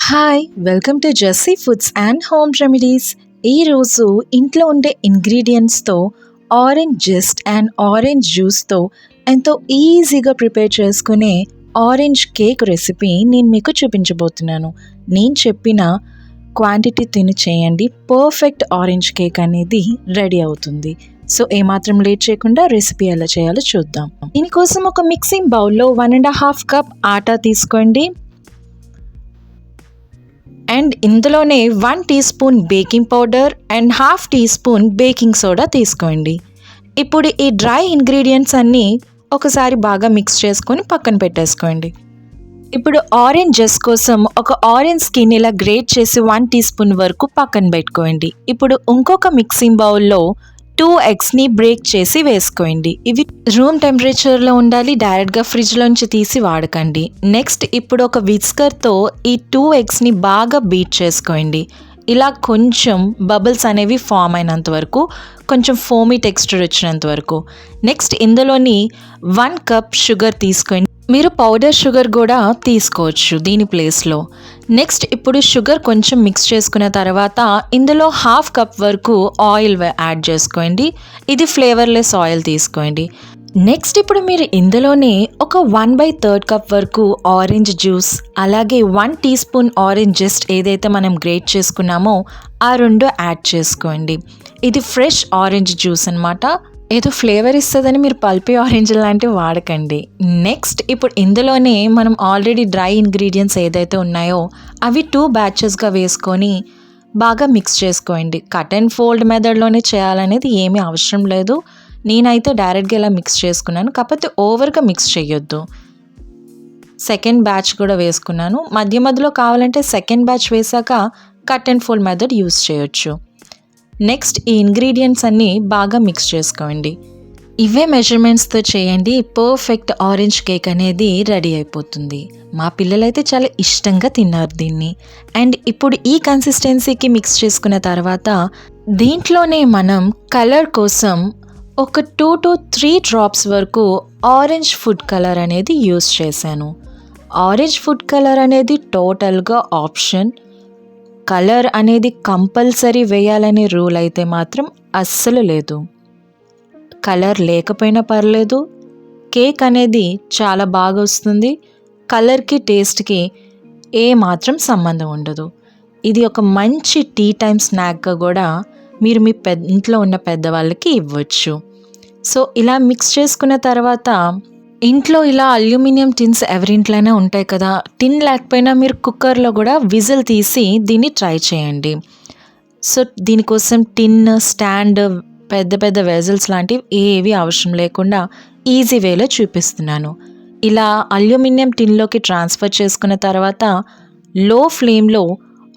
Hi welcome to Jessie foods and home remedies. ఈరోజు ఇంట్లో ఉండే ఇంగ్రీడియంట్స్తో ఆరెంజ్ జెస్ట్ అండ్ ఆరెంజ్ జ్యూస్తో ఎంతో ఈజీగా ప్రిపేర్ చేసుకునే ఆరెంజ్ కేక్ రెసిపీ నేను మీకు చూపించబోతున్నాను. నేను చెప్పిన క్వాంటిటీ తిని చేయండి, పర్ఫెక్ట్ ఆరెంజ్ కేక్ అనేది రెడీ అవుతుంది. సో ఏమాత్రం లేట్ చేయకుండా రెసిపీ ఎలా చేయాలో చూద్దాం. దీనికోసం ఒక మిక్సింగ్ బౌల్లో 1.5 కప్ ఆటా తీసుకోండి అండ్ ఇందులోనే 1 teaspoon baking powder and half teaspoon baking soda తీసుకోండి. ఇప్పుడు ఈ డ్రై ఇంగ్రీడియంట్స్ అన్నీ ఒకసారి బాగా మిక్స్ చేసుకొని పక్కన పెట్టేసుకోండి. ఇప్పుడు ఆరెంజ్ జెస్ కోసం ఒక ఆరెంజ్ స్కిన్ ఇలా గ్రేట్ చేసి 1 టీ స్పూన్ వరకు పక్కన పెట్టుకోండి. ఇప్పుడు ఇంకొక మిక్సింగ్ బౌల్లో 2 ఎగ్స్ని బ్రేక్ చేసి వేసుకోండి. ఇవి రూమ్ టెంపరేచర్లో ఉండాలి, డైరెక్ట్గా ఫ్రిడ్జ్లోంచి తీసి వాడకండి. నెక్స్ట్ ఇప్పుడు ఒక విస్కర్తో ఈ 2 ఎగ్స్ని బాగా బీట్ చేసుకోండి. ఇలా కొంచెం బబుల్స్ అనేవి ఫామ్ అయినంత వరకు, కొంచెం ఫోమీ టెక్స్చర్ వచ్చినంత వరకు. నెక్స్ట్ ఇందులోని 1 కప్ షుగర్ తీసుకోండి. మీరు పౌడర్ షుగర్ కూడా తీసుకోవచ్చు దీని ప్లేస్లో. నెక్స్ట్ ఇప్పుడు షుగర్ కొంచెం మిక్స్ చేసుకున్న తర్వాత ఇందులో హాఫ్ కప్ వరకు ఆయిల్ యాడ్ చేసుకోండి. ఇది ఫ్లేవర్లెస్ ఆయిల్ తీసుకోండి. నెక్స్ట్ ఇప్పుడు మీరు ఇందులోనే ఒక 1/3 కప్ వరకు ఆరెంజ్ జ్యూస్, అలాగే 1 టీ స్పూన్ ఆరెంజ్ జెస్ట్ ఏదైతే మనం గ్రేట్ చేసుకున్నామో ఆ 2 యాడ్ చేసుకోండి. ఇది ఫ్రెష్ ఆరెంజ్ జ్యూస్ అన్నమాట. ఏదో ఫ్లేవర్ ఇస్తుందని మీరు పల్పీ ఆరెంజ్ లాంటివి వాడకండి. నెక్స్ట్ ఇప్పుడు ఇందులోనే మనం ఆల్రెడీ డ్రై ఇంగ్రీడియంట్స్ ఏదైతే ఉన్నాయో అవి 2 బ్యాచెస్గా వేసుకొని బాగా మిక్స్ చేసుకోండి. కట్ అండ్ ఫోల్డ్ మెథడ్లోనే చేయాలనేది ఏమీ అవసరం లేదు. నేనైతే డైరెక్ట్గా ఇలా మిక్స్ చేసుకున్నాను, కాకపోతే ఓవర్గా మిక్స్ చేయొద్దు. సెకండ్ బ్యాచ్ కూడా వేసుకున్నాను. మధ్య మధ్యలో కావాలంటే సెకండ్ బ్యాచ్ వేసాక cut and fold method use చేయొచ్చు. నెక్స్ట్ ఈ ఇంగ్రీడియంట్స్ అన్నీ బాగా మిక్స్ చేసుకోండి. ఇవే మెజర్మెంట్స్తో చేయండి, పర్ఫెక్ట్ ఆరెంజ్ కేక్ అనేది రెడీ అయిపోతుంది. మా పిల్లలైతే చాలా ఇష్టంగా తిన్నారు దీన్ని. అండ్ ఇప్పుడు ఈ కన్సిస్టెన్సీకి మిక్స్ చేసుకున్న తర్వాత దీంట్లోనే మనం కలర్ కోసం ఒక 2 to 3 డ్రాప్స్ వరకు ఆరెంజ్ ఫుడ్ కలర్ అనేది యూస్ చేశాను. ఆరెంజ్ ఫుడ్ కలర్ అనేది టోటల్గా ఆప్షన్. కలర్ అనేది కంపల్సరీ వేయాలనే రూల్ అయితే మాత్రం అస్సలు లేదు. కలర్ లేకపోయినా పర్లేదు, కేక్ అనేది చాలా బాగా వస్తుంది. కలర్కి టేస్ట్కి ఏ మాత్రం సంబంధం ఉండదు. ఇది ఒక మంచి టీ టైమ్ స్నాక్గా కూడా మీరు మీ ఇంట్లో ఉన్న పెద్దవాళ్ళకి ఇవ్వచ్చు. సో ఇలా మిక్స్ చేసుకున్న తర్వాత ఇంట్లో ఇలా అల్యూమినియం టిన్స్ ఎవరింట్లోనే ఉంటాయి కదా, టిన్ లేకపోయినా మీరు కుక్కర్లో కూడా విజిల్ తీసి దీన్ని ట్రై చేయండి. సో దీనికోసం టిన్, స్టాండ్, పెద్ద పెద్ద వెజల్స్ లాంటివి ఏవి అవసరం లేకుండా ఈజీ వేలో చూపిస్తున్నాను. ఇలా అల్యూమినియం టిన్లోకి ట్రాన్స్ఫర్ చేసుకున్న తర్వాత లో ఫ్లేమ్లో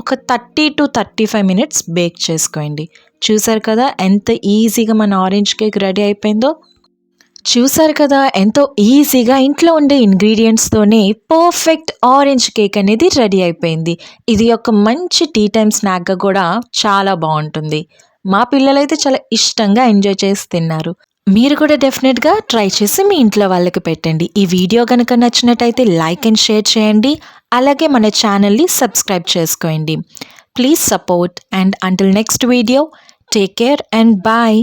ఒక 30 to 35 మినిట్స్ బేక్ చేసుకోండి. చూసారు కదా ఎంత ఈజీగా మన ఆరెంజ్ కేక్ రెడీ అయిపోయిందో. చూసారు కదా ఎంతో ఈజీగా ఇంట్లో ఉండే ఇంగ్రీడియంట్స్తోనే పర్ఫెక్ట్ ఆరెంజ్ కేక్ అనేది రెడీ అయిపోయింది. ఇది ఒక మంచి టీ టైమ్ స్నాక్గా కూడా చాలా బాగుంటుంది. మా పిల్లలైతే చాలా ఇష్టంగా ఎంజాయ్ చేసి తిన్నారు. మీరు కూడా డెఫినెట్గా ట్రై చేసి మీ ఇంట్లో వాళ్ళకి పెట్టండి. ఈ వీడియో కనుక నచ్చినట్టయితే లైక్ అండ్ షేర్ చేయండి, అలాగే మన ఛానల్ని సబ్స్క్రైబ్ చేసుకోండి. Please support and until next video, take care and bye.